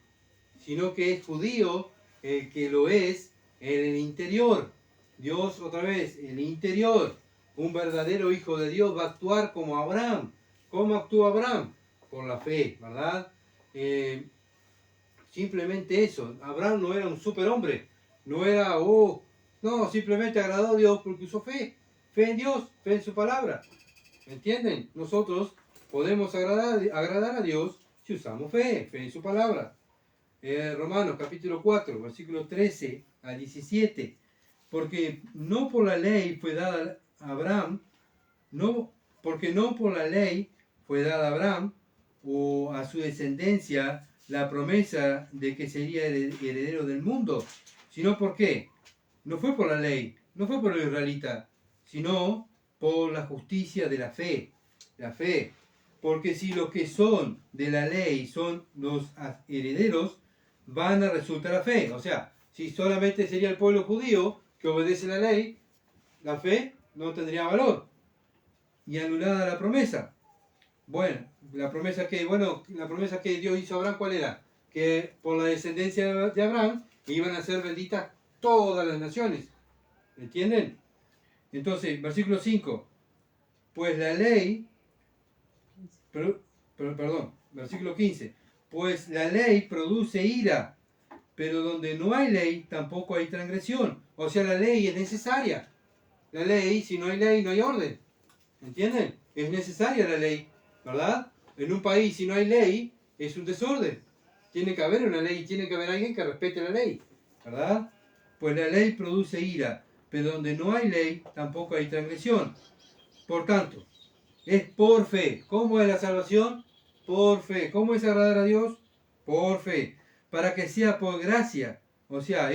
Sino que es judío el que lo es en el interior. Dios otra vez, el interior. Un verdadero hijo de Dios va a actuar como Abraham. ¿Cómo actúa Abraham? Por la fe, ¿verdad? Simplemente eso. Abraham no era un superhombre. No era, no, simplemente agradó a Dios porque usó fe. Fe en Dios, fe en su palabra. ¿Entienden? Nosotros podemos agradar a Dios si usamos fe, fe en su palabra. Romanos capítulo 4, versículos 13 a 17. Porque no por la ley fue dada a Abraham, porque no por la ley fue dada a Abraham o a su descendencia la promesa de que sería heredero del mundo, sino por qué. No fue por la ley, no fue por el israelita, sino por la justicia de la fe. La fe. Porque si los que son de la ley son los herederos, van a resultar a fe. O sea, si solamente sería el pueblo judío que obedece la ley, la fe no tendría valor. Y anulada la promesa. Bueno, la promesa que Dios hizo a Abraham, ¿cuál era? Que por la descendencia de Abraham iban a ser benditas todas las naciones. ¿Entienden? Entonces, versículo 5. Pues la ley, perdón, versículo 15. Pues la ley produce ira, pero donde no hay ley, tampoco hay transgresión. O sea, la ley es necesaria. La ley, si no hay ley, no hay orden. ¿Entienden? Es necesaria la ley, ¿verdad? En un país, si no hay ley, es un desorden. Tiene que haber una ley, tiene que haber alguien que respete la ley, ¿verdad? Pues la ley produce ira, pero donde no hay ley, tampoco hay transgresión. Por tanto, es por fe. ¿Cómo es la salvación? Por fe. ¿Cómo es agradar a Dios? Por fe. Para que sea por gracia. O sea,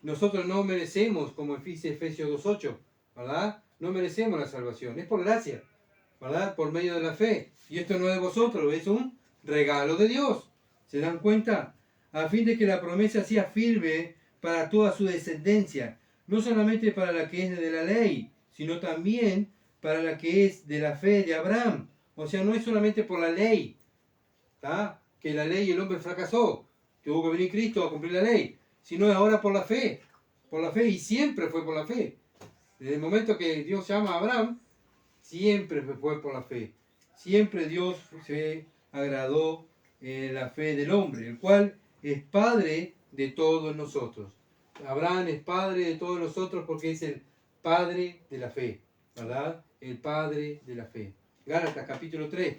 nosotros no merecemos, como dice Efesios 2.8, ¿verdad? No merecemos la salvación. Es por gracia, ¿verdad? Por medio de la fe. Y esto no es de vosotros, es un regalo de Dios. ¿Se dan cuenta? A fin de que la promesa sea firme para toda su descendencia. No solamente para la que es de la ley, sino también para la que es de la fe de Abraham. O sea, no es solamente por la ley, ¿tá? Que la ley el hombre fracasó, tuvo que venir Cristo a cumplir la ley, sino es ahora por la fe, y siempre fue por la fe. Desde el momento que Dios llama a Abraham, siempre fue por la fe. Siempre Dios se agradó en la fe del hombre, el cual es padre de todos nosotros. Abraham es padre de todos nosotros porque es el padre de la fe, ¿verdad? El padre de la fe. Gálatas capítulo 3.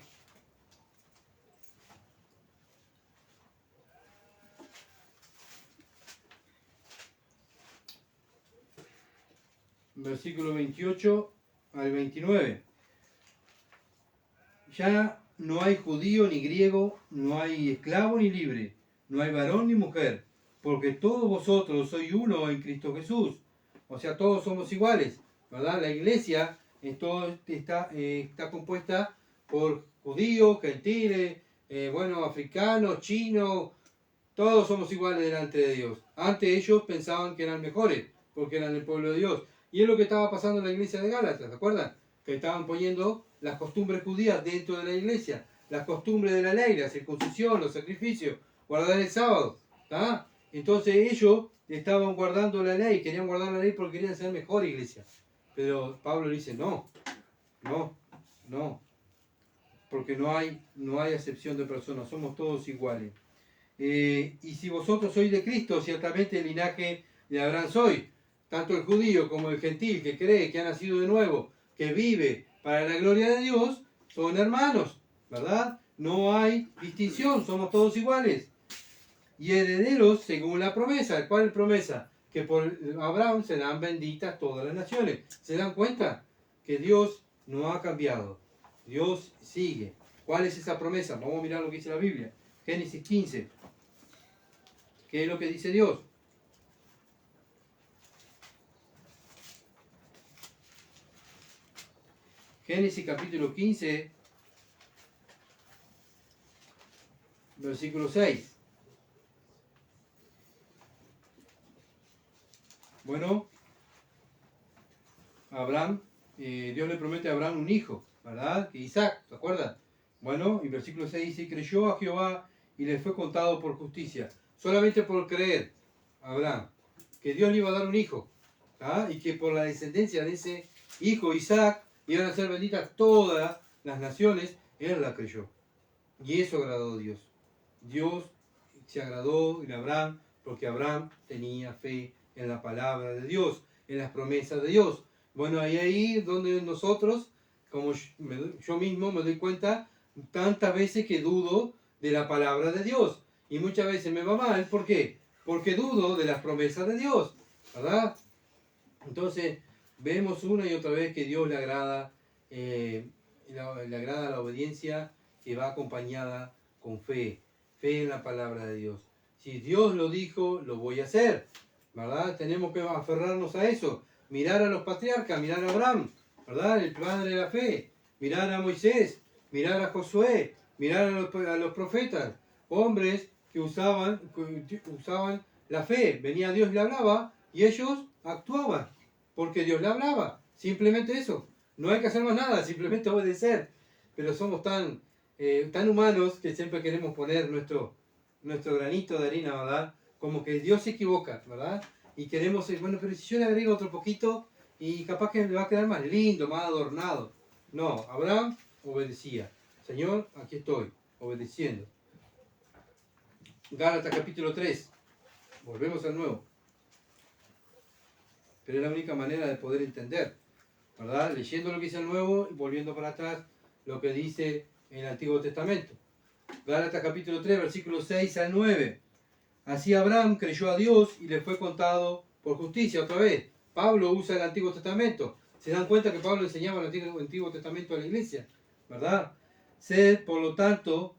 Versículo 28 al 29. Ya no hay judío ni griego, no hay esclavo ni libre, no hay varón ni mujer, porque todos vosotros sois uno en Cristo Jesús. O sea, todos somos iguales, ¿verdad? La iglesia está compuesta por judíos, gentiles, africanos, chinos, todos somos iguales delante de Dios. Antes ellos pensaban que eran mejores, porque eran el pueblo de Dios. Y es lo que estaba pasando en la iglesia de Gálatas, ¿se acuerdan? Que estaban poniendo las costumbres judías dentro de la iglesia, las costumbres de la ley, la circuncisión, los sacrificios, guardar el sábado, ¿tá? Entonces ellos estaban guardando la ley, querían guardar la ley porque querían ser mejor iglesia. Pero Pablo dice, no, porque no hay acepción de personas, somos todos iguales. Y si vosotros sois de Cristo, ciertamente el linaje de Abraham sois, tanto el judío como el gentil que cree, que ha nacido de nuevo, que vive para la gloria de Dios, son hermanos, ¿verdad? No hay distinción, somos todos iguales. Y herederos según la promesa. ¿Cuál es la promesa? Que por Abraham serán benditas todas las naciones. ¿Se dan cuenta? Que Dios no ha cambiado. Dios sigue. ¿Cuál es esa promesa? Vamos a mirar lo que dice la Biblia. Génesis 15. ¿Qué es lo que dice Dios? Génesis capítulo 15, versículo 6. Bueno, Abraham, Dios le promete a Abraham un hijo, ¿verdad? Que Isaac, ¿se acuerdan? Bueno, y versículo 6 dice, creyó a Jehová y le fue contado por justicia. Solamente por creer, Abraham, que Dios le iba a dar un hijo, ¿ah? Y que por la descendencia de ese hijo, Isaac, iban a ser benditas todas las naciones, él la creyó. Y eso agradó a Dios. Dios se agradó en Abraham porque Abraham tenía fe en la palabra de Dios, en las promesas de Dios. Bueno, ahí donde nosotros, como yo mismo me doy cuenta, tantas veces que dudo de la palabra de Dios. Y muchas veces me va mal, ¿por qué? Porque dudo de las promesas de Dios, ¿verdad? Entonces, vemos una y otra vez que Dios le agrada, le agrada la obediencia que va acompañada con fe, fe en la palabra de Dios. Si Dios lo dijo, lo voy a hacer, ¿verdad? Tenemos que aferrarnos a eso, mirar a los patriarcas, mirar a Abraham, ¿verdad? El padre de la fe, mirar a Moisés, mirar a Josué, mirar a los profetas, hombres que usaban la fe. Venía Dios y le hablaba y ellos actuaban porque Dios le hablaba. Simplemente eso. No hay que hacer más nada, simplemente obedecer. Pero somos tan humanos que siempre queremos poner nuestro granito de harina, ¿verdad? Como que Dios se equivoca, ¿verdad? Y queremos, bueno, pero si yo le agrego otro poquito y capaz que me va a quedar más lindo, más adornado. No, Abraham obedecía. Señor, aquí estoy, obedeciendo. Gálatas capítulo 3. Volvemos al nuevo. Pero es la única manera de poder entender, ¿verdad? Leyendo lo que dice el Nuevo y volviendo para atrás lo que dice en el Antiguo Testamento. Gálatas capítulo 3, versículos 6 al 9. Así Abraham creyó a Dios y le fue contado por justicia. Otra vez, Pablo usa el Antiguo Testamento. Se dan cuenta que Pablo enseñaba el Antiguo Testamento a la iglesia, ¿verdad? Sabed, por lo tanto,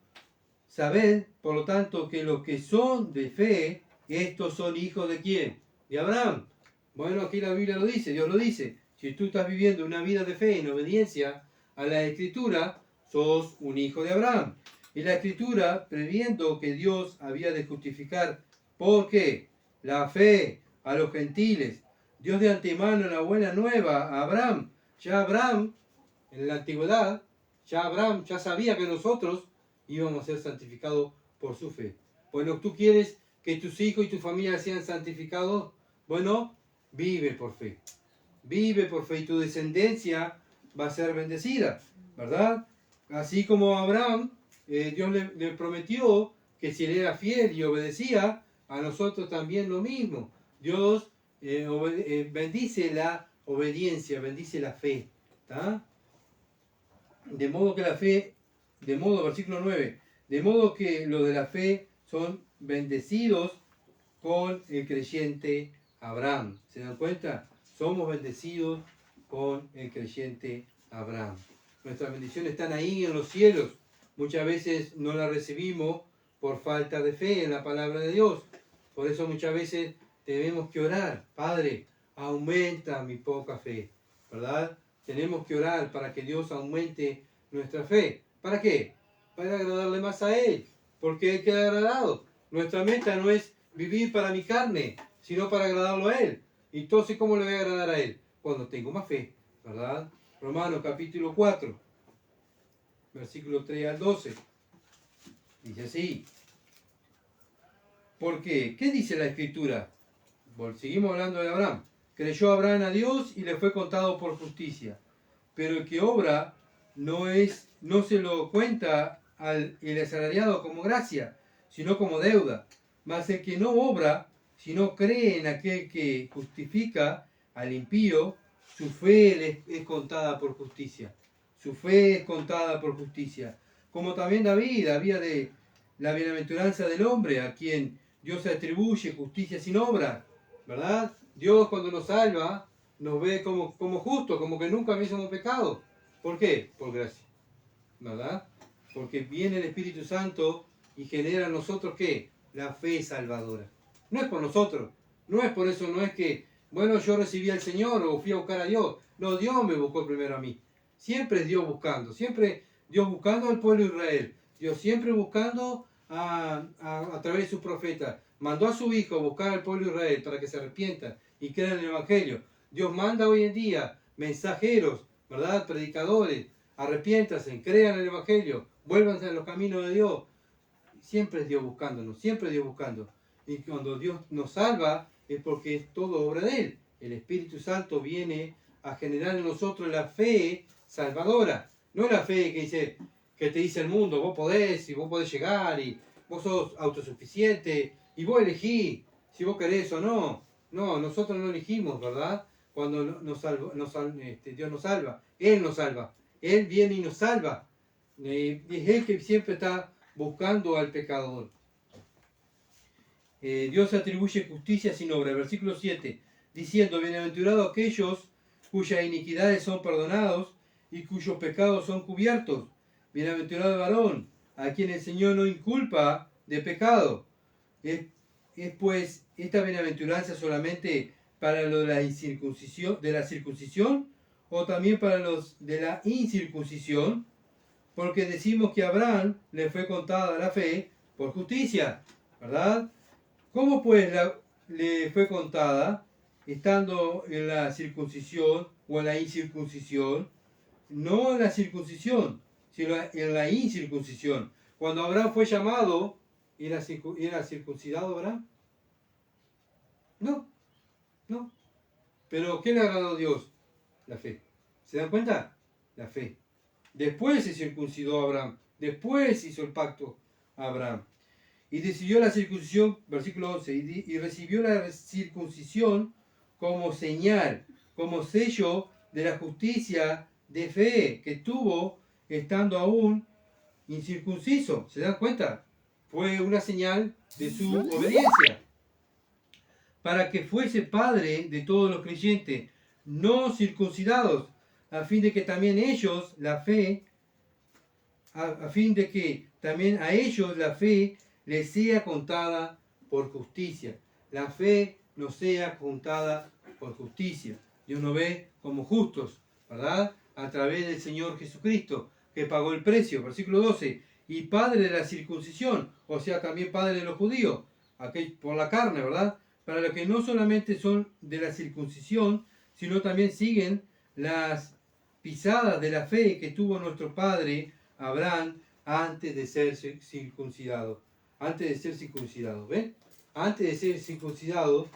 que los que son de fe, estos son hijos de ¿quién? De Abraham. Bueno, aquí la Biblia lo dice, Dios lo dice. Si tú estás viviendo una vida de fe en obediencia a la Escritura, sos un hijo de Abraham. Y la Escritura, previendo que Dios había de justificar, ¿por qué? La fe a los gentiles. Dios de antemano la buena nueva a Abraham. Ya Abraham, en la antigüedad, ya sabía que nosotros íbamos a ser santificados por su fe. Bueno, ¿tú quieres que tus hijos y tu familia sean santificados? Bueno, vive por fe. Vive por fe y tu descendencia va a ser bendecida, ¿verdad? Así como Abraham, Dios le prometió que si él era fiel y obedecía, a nosotros también lo mismo. Dios bendice la obediencia, bendice la fe. ¿Tá? De modo que la fe, versículo 9, de modo que los de la fe son bendecidos con el creyente Abraham. ¿Se dan cuenta? Somos bendecidos con el creyente Abraham. Nuestras bendiciones están ahí en los cielos. Muchas veces no las recibimos por falta de fe en la palabra de Dios. Por eso muchas veces tenemos que orar. Padre, aumenta mi poca fe, ¿verdad? Tenemos que orar para que Dios aumente nuestra fe. ¿Para qué? Para agradarle más a Él. Porque Él queda agradado. Nuestra meta no es vivir para mi carne, sino para agradarlo a Él. Entonces, ¿cómo le voy a agradar a Él? Cuando tengo más fe, ¿verdad? Romanos capítulo 4, versículo 3 al 12. Dice así. ¿Por qué? ¿Qué dice la Escritura? Seguimos hablando de Abraham. Creyó Abraham a Dios y le fue contado por justicia. Pero el que obra no se lo cuenta el asalariado como gracia, sino como deuda. Mas el que no obra, sino cree en aquel que justifica al impío, su fe es contada por justicia. Su fe es contada por justicia. Como también David había de la bienaventuranza del hombre a quien Dios atribuye justicia sin obra, ¿verdad? Dios cuando nos salva nos ve como justos, como que nunca hubiésemos pecado. ¿Por qué? Por gracia, ¿verdad? Porque viene el Espíritu Santo y genera en nosotros ¿qué? La fe salvadora. No es por nosotros, no es por eso, no es que, bueno, yo recibí al Señor o fui a buscar a Dios. No, Dios me buscó primero a mí. Siempre es Dios buscando, siempre Dios buscando al pueblo de Israel. Dios siempre buscando a través de sus profetas. Mandó a su Hijo a buscar al pueblo de Israel para que se arrepientan y crean en el Evangelio. Dios manda hoy en día mensajeros, ¿verdad? Predicadores, arrepiéntanse, crean en el Evangelio, vuélvanse a los caminos de Dios. Siempre es Dios buscándonos, siempre es Dios buscando. Y cuando Dios nos salva es porque es todo obra de Él. El Espíritu Santo viene a generar en nosotros la fe salvadora. No la fe que te dice el mundo, vos podés y vos podés llegar y vos sos autosuficiente y vos elegís si vos querés o no. No, nosotros no elegimos, ¿verdad? Cuando Dios nos salva, Él nos salva. Él viene y nos salva. Es Él que siempre está buscando al pecador. Dios atribuye justicia sin obra. Versículo 7, diciendo, bienaventurados aquellos cuyas iniquidades son perdonados y cuyos pecados son cubiertos. Bienaventurado el varón, a quien el Señor no inculpa de pecado. Es pues esta bienaventuranza solamente para los de la circuncisión o también para los de la incircuncisión, porque decimos que a Abraham le fue contada la fe por justicia, ¿verdad? ¿Cómo pues le fue contada estando en la circuncisión o en la incircuncisión? No en la circuncisión, sino en la incircuncisión. Cuando Abraham fue llamado, ¿era circuncidado Abraham? No, no. ¿Pero qué le agradó a Dios? La fe. ¿Se dan cuenta? La fe. Después se circuncidó a Abraham. Después hizo el pacto a Abraham. Y decidió la circuncisión, versículo 11, y recibió la circuncisión como señal, como sello de la justicia de fe que tuvo estando aún incircunciso. ¿Se dan cuenta? Fue una señal de su obediencia. Para que fuese padre de todos los creyentes, no circuncidados, a fin de que también ellos la fe, a fin de que también a ellos la fe les sea contada por justicia. La fe nos sea contada por justicia. Dios nos ve como justos, ¿verdad? A través del Señor Jesucristo, que pagó el precio. Versículo 12. Y padre de la circuncisión, o sea, también padre de los judíos, por la carne, ¿verdad? Para los que no solamente son de la circuncisión, sino también siguen las pisadas de la fe que tuvo nuestro padre Abraham antes de ser circuncidado. Antes de ser circuncidado, ¿ven? Antes de ser circuncidado,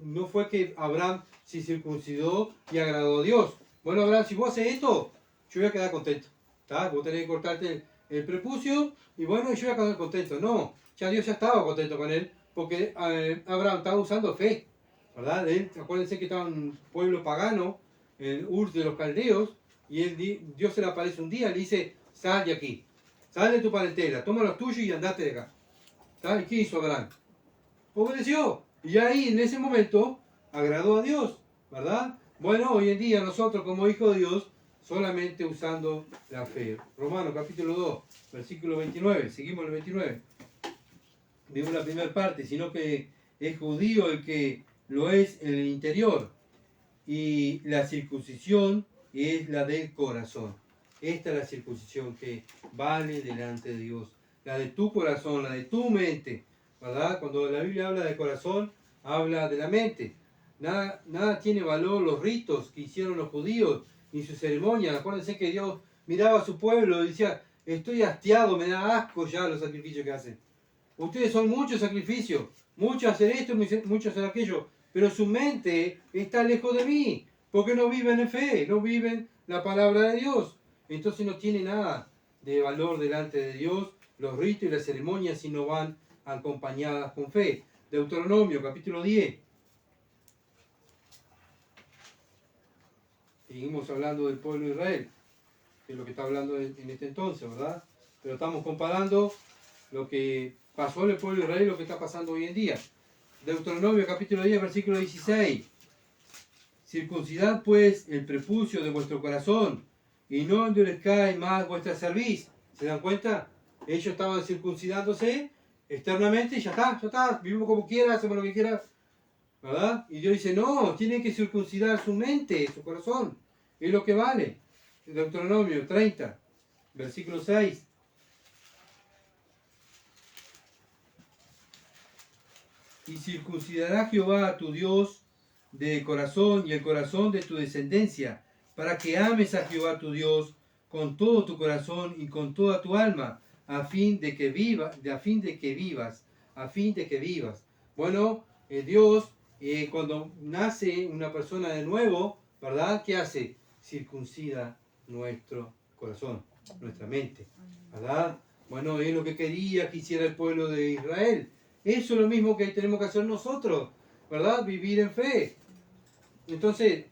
no fue que Abraham se circuncidó y agradó a Dios. Bueno, Abraham, si vos haces esto, yo voy a quedar contento. ¿Tá? Vos tenés que cortarte el prepucio y bueno, yo voy a quedar contento. No, ya Dios ya estaba contento con él porque Abraham estaba usando fe, ¿verdad? Acuérdense que estaba en un pueblo pagano, en Ur de los Caldeos, y Dios se le aparece un día y le dice, sal de aquí. Sal de tu parentela, toma los tuyos y andate de acá. ¿Está? ¿Y qué hizo Abraham? Obedeció. Y ahí, en ese momento, agradó a Dios, ¿verdad? Bueno, hoy en día nosotros como hijos de Dios, solamente usando la fe. Romanos capítulo 2, versículo 29. Seguimos el 29. Vimos la primera parte, sino que es judío el que lo es en el interior. Y la circuncisión es la del corazón. Esta es la circuncisión que vale delante de Dios. La de tu corazón, la de tu mente. ¿Verdad? Cuando la Biblia habla de corazón, habla de la mente. Nada tiene valor los ritos que hicieron los judíos, ni sus ceremonias. Acuérdense que Dios miraba a su pueblo y decía, estoy hastiado, me da asco ya los sacrificios que hacen. Ustedes son muchos sacrificios, muchos hacer esto, muchos hacer aquello, pero su mente está lejos de mí, porque no viven en fe, no viven la palabra de Dios. Entonces no tiene nada de valor delante de Dios los ritos y las ceremonias si no van acompañadas con fe. Deuteronomio capítulo 10. Seguimos hablando del pueblo de Israel, que es lo que está hablando en este entonces, ¿verdad? Pero estamos comparando lo que pasó en el pueblo de Israel y lo que está pasando hoy en día. Deuteronomio capítulo 10, versículo 16. Circuncidad pues el prepucio de vuestro corazón y no endurezcáis más vuestra cerviz. ¿Se dan cuenta? Ellos estaban circuncidándose externamente y ya está, vivimos como quiera, hacemos lo que quiera, ¿verdad? Y Dios dice, no, tienen que circuncidar su mente, su corazón. es lo que vale. Deuteronomio 30, versículo 6. Y circuncidará Jehová a tu Dios de corazón y el corazón de tu descendencia, para que ames a Jehová tu Dios con todo tu corazón y con toda tu alma, a fin de que vivas. Bueno, Dios, cuando nace una persona de nuevo, ¿verdad? ¿Qué hace? Circuncida nuestro corazón, nuestra mente, ¿verdad? Bueno, es lo que quería que hiciera el pueblo de Israel. Eso es lo mismo que tenemos que hacer nosotros, ¿verdad? Vivir en fe. Entonces,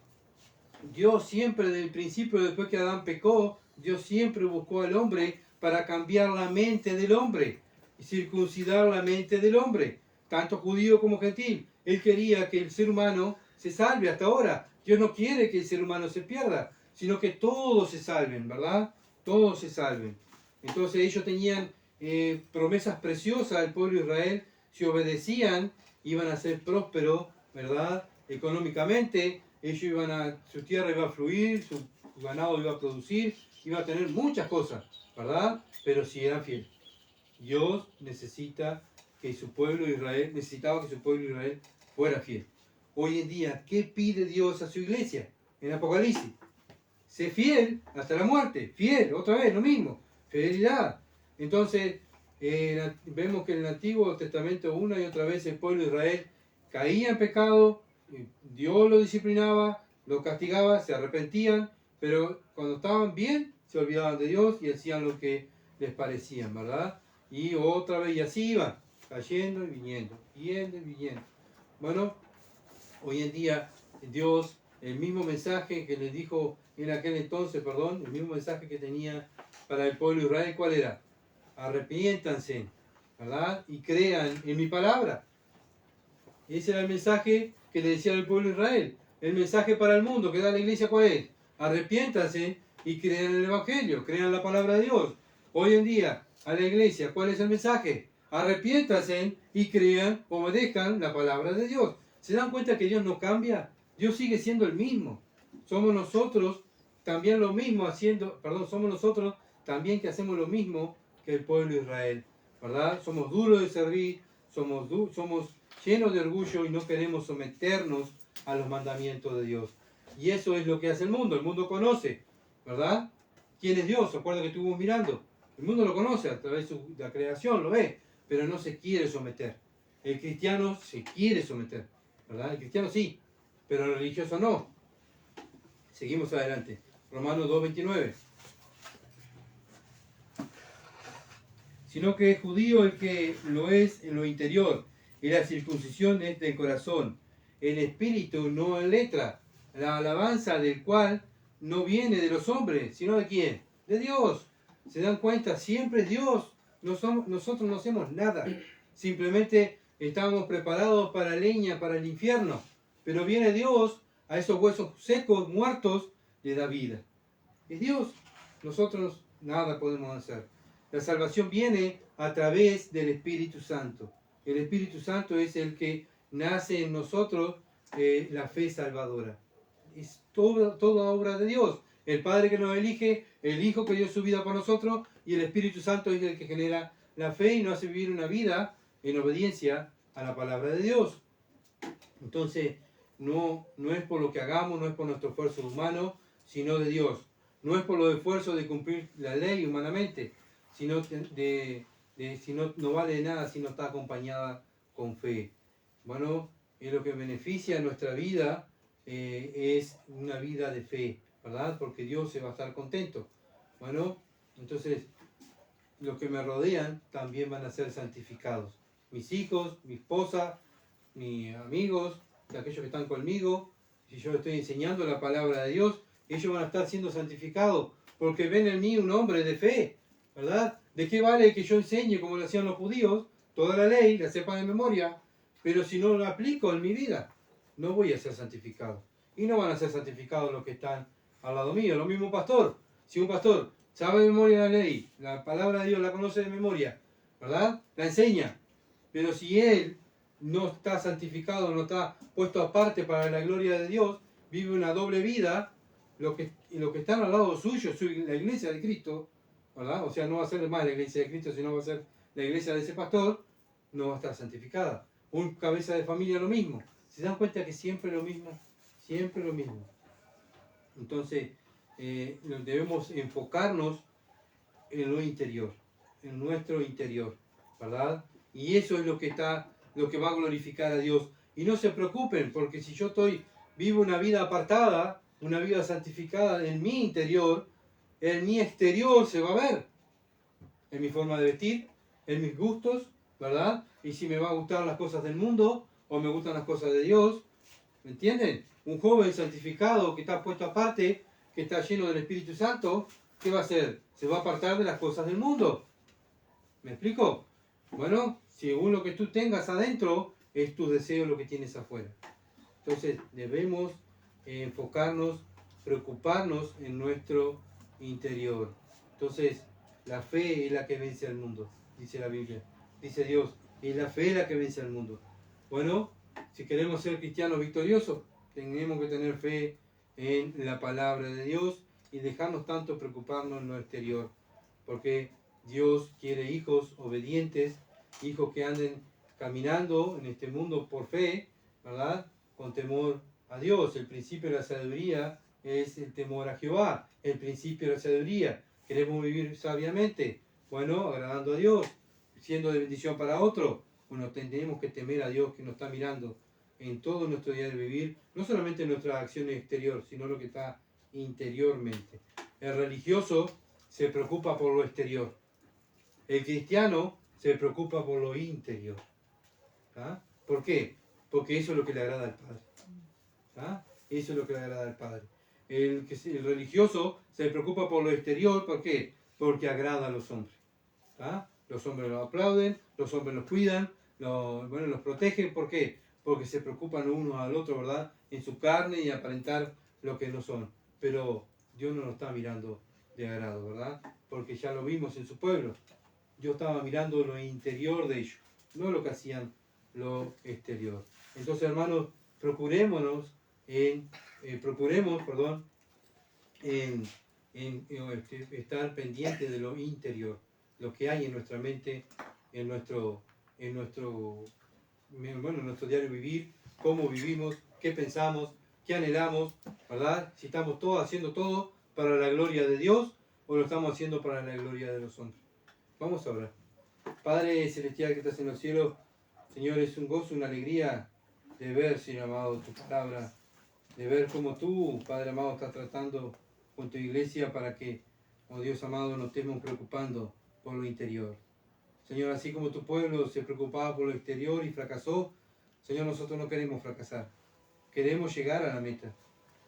Dios siempre, desde el principio, después que Adán pecó, Dios siempre buscó al hombre para cambiar la mente del hombre y circuncidar la mente del hombre, tanto judío como gentil. Él quería que el ser humano se salve hasta ahora. Dios no quiere que el ser humano se pierda, sino que todos se salven, ¿verdad? Todos se salven. Entonces ellos tenían promesas preciosas al pueblo de Israel. Si obedecían, iban a ser prósperos, ¿verdad? Económicamente, su tierra iba a fluir, su ganado iba a producir, iba a tener muchas cosas, ¿verdad? Pero si eran fieles. Dios necesitaba que su pueblo de Israel fuera fiel. Hoy en día, ¿qué pide Dios a su iglesia? En Apocalipsis. Sé fiel hasta la muerte. Fiel, otra vez, lo mismo. Fidelidad. Entonces, vemos que en el Antiguo Testamento una y otra vez el pueblo de Israel caía en pecado, Dios lo disciplinaba, lo castigaba, se arrepentían, pero cuando estaban bien, se olvidaban de Dios y hacían lo que les parecía, ¿verdad? Y otra vez, y así iban, cayendo y viniendo, yendo y viniendo. Bueno, hoy en día Dios, el mismo mensaje que les dijo en aquel entonces, el mismo mensaje que tenía para el pueblo de Israel, ¿cuál era? Arrepiéntanse, ¿verdad? Y crean en mi palabra. Ese era el mensaje que le decía al pueblo de Israel. El mensaje para el mundo que da la iglesia, ¿cuál es? Arrepiéntanse y crean en el Evangelio, crean la palabra de Dios. Hoy en día, a la iglesia, ¿cuál es el mensaje? Arrepiéntanse y crean, obedezcan la palabra de Dios. ¿Se dan cuenta que Dios no cambia? Dios sigue siendo el mismo. Somos nosotros también lo mismo somos nosotros también que hacemos lo mismo que el pueblo de Israel, ¿verdad? Somos duros de servir, somos llenos de orgullo y no queremos someternos a los mandamientos de Dios. Y eso es lo que hace el mundo conoce, ¿verdad? ¿Quién es Dios? ¿Se acuerdan que estuvimos mirando? El mundo lo conoce a través de la creación, lo ve, pero no se quiere someter. El cristiano se quiere someter, ¿verdad? El cristiano sí, pero el religioso no. Seguimos adelante. Romanos 2:29. Sino que es judío el que lo es en lo interior, y la circuncisión es del corazón, el espíritu, no en letra, la alabanza del cual no viene de los hombres, sino de quién, de Dios. ¿Se dan cuenta? Siempre es Dios. Nosotros no hacemos nada. Simplemente estamos preparados para leña, para el infierno. Pero viene Dios, a esos huesos secos, muertos, le da vida. Es Dios. Nosotros nada podemos hacer. La salvación viene a través del Espíritu Santo. El Espíritu Santo es el que nace en nosotros la fe salvadora. Es toda obra de Dios. El Padre que nos elige, el Hijo que dio su vida por nosotros y el Espíritu Santo es el que genera la fe y nos hace vivir una vida en obediencia a la palabra de Dios. Entonces, no es por lo que hagamos, no es por nuestro esfuerzo humano, sino de Dios. No es por los esfuerzos de cumplir la ley humanamente, sino no vale de nada si no está acompañada con fe. Bueno, lo que beneficia nuestra vida es una vida de fe, ¿verdad? Porque Dios se va a estar contento. Bueno, entonces los que me rodean también van a ser santificados. Mis hijos, mi esposa, mis amigos, aquellos que están conmigo, si yo estoy enseñando la palabra de Dios, ellos van a estar siendo santificados porque ven en mí un hombre de fe, ¿verdad? ¿De qué vale que yo enseñe, como lo hacían los judíos, toda la ley, la sepa de memoria, pero si no lo aplico en mi vida, no voy a ser santificado? Y no van a ser santificados los que están al lado mío. Lo mismo un pastor. Si un pastor sabe de memoria la ley, la palabra de Dios la conoce de memoria, ¿verdad? La enseña. Pero si él no está santificado, no está puesto aparte para la gloria de Dios, vive una doble vida, los que están al lado suyo, la iglesia de Cristo, ¿verdad? O sea, no va a ser más la iglesia de Cristo, sino va a ser la iglesia de ese pastor, no va a estar santificada. Un cabeza de familia lo mismo. ¿Se dan cuenta que siempre lo mismo? Siempre lo mismo. Entonces, debemos enfocarnos en lo interior, en nuestro interior, ¿verdad? Y eso es lo que va a glorificar a Dios. Y no se preocupen, porque si yo vivo una vida apartada, una vida santificada en mi interior, en mi exterior se va a ver, en mi forma de vestir, en mis gustos, ¿verdad? Y si me va a gustar las cosas del mundo o me gustan las cosas de Dios, ¿me entienden? Un joven santificado que está puesto aparte, que está lleno del Espíritu Santo, ¿qué va a hacer? Se va a apartar de las cosas del mundo. ¿Me explico? Bueno, según lo que tú tengas adentro, es tu deseo lo que tienes afuera. Entonces debemos enfocarnos, preocuparnos en nuestro interior. Entonces, la fe es la que vence al mundo, dice la Biblia. Dice Dios, es la fe la que vence al mundo. Bueno, si queremos ser cristianos victoriosos, tenemos que tener fe en la palabra de Dios y dejarnos tanto preocuparnos en lo exterior. Porque Dios quiere hijos obedientes, hijos que anden caminando en este mundo por fe, ¿verdad? Con temor a Dios. El principio de la sabiduría es el temor a Jehová. El principio de la sabiduría. Queremos vivir sabiamente, bueno, agradando a Dios, siendo de bendición para otro. Bueno, tenemos que temer a Dios que nos está mirando en todo nuestro día de vivir, no solamente en nuestras acciones exteriores, sino lo que está interiormente. El religioso se preocupa por lo exterior. El cristiano se preocupa por lo interior. ¿Ah? ¿Por qué? Porque eso es lo que le agrada al Padre. ¿Ah? Eso es lo que le agrada al Padre. El religioso se preocupa por lo exterior, ¿por qué? Porque agrada a los hombres. ¿Ah? Los hombres los aplauden, los hombres los cuidan, los protegen. ¿Por qué? Porque se preocupan uno al otro, ¿verdad? En su carne y aparentar lo que no son. Pero Dios no nos está mirando de agrado, ¿verdad? Porque ya lo vimos en su pueblo. Yo estaba mirando lo interior de ellos, no lo que hacían lo exterior. Entonces, hermanos, procuremos estar pendientes de lo interior, lo que hay en nuestra mente, en nuestro diario vivir, cómo vivimos, qué pensamos, qué anhelamos, ¿verdad? Si estamos haciendo todo para la gloria de Dios o lo estamos haciendo para la gloria de los hombres. Vamos a orar. Padre celestial que estás en los cielos, Señor, es un gozo, una alegría de ver, Señor amado, tu palabra, de ver cómo tú, Padre amado, estás tratando con tu iglesia para que, oh Dios amado, nos estemos preocupando por lo interior. Señor, así como tu pueblo se preocupaba por lo exterior y fracasó, Señor, nosotros no queremos fracasar. Queremos llegar a la meta.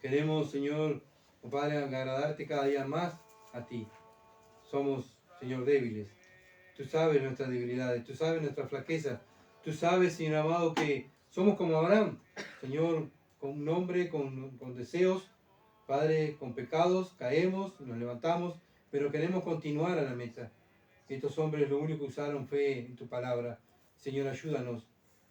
Queremos, Señor, oh Padre, agradarte cada día más a ti. Somos, Señor, débiles. Tú sabes nuestras debilidades, tú sabes nuestras flaquezas. Tú sabes, Señor amado, que somos como Abraham, Señor, con un hombre, con deseos, Padre, con pecados, caemos, nos levantamos, pero queremos continuar a la meta. Estos hombres lo único que usaron fue en tu palabra. Señor, ayúdanos.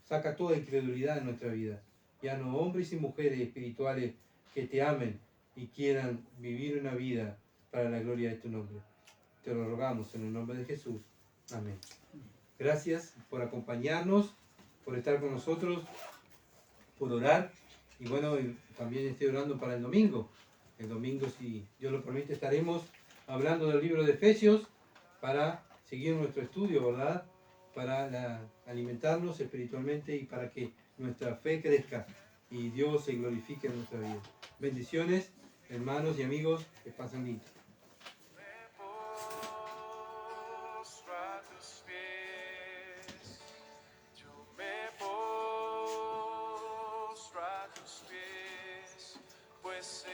Saca toda incredulidad en nuestra vida. Ya no hombres y mujeres espirituales que te amen y quieran vivir una vida para la gloria de tu nombre. Te lo rogamos en el nombre de Jesús. Amén. Gracias por acompañarnos, por estar con nosotros, por orar. Y bueno, también estoy orando para el domingo. El domingo, si Dios lo permite, estaremos hablando del libro de Efesios para seguir nuestro estudio, ¿verdad? Para alimentarnos espiritualmente y para que nuestra fe crezca y Dios se glorifique en nuestra vida. Bendiciones, hermanos y amigos, que pasen lindo.
Pues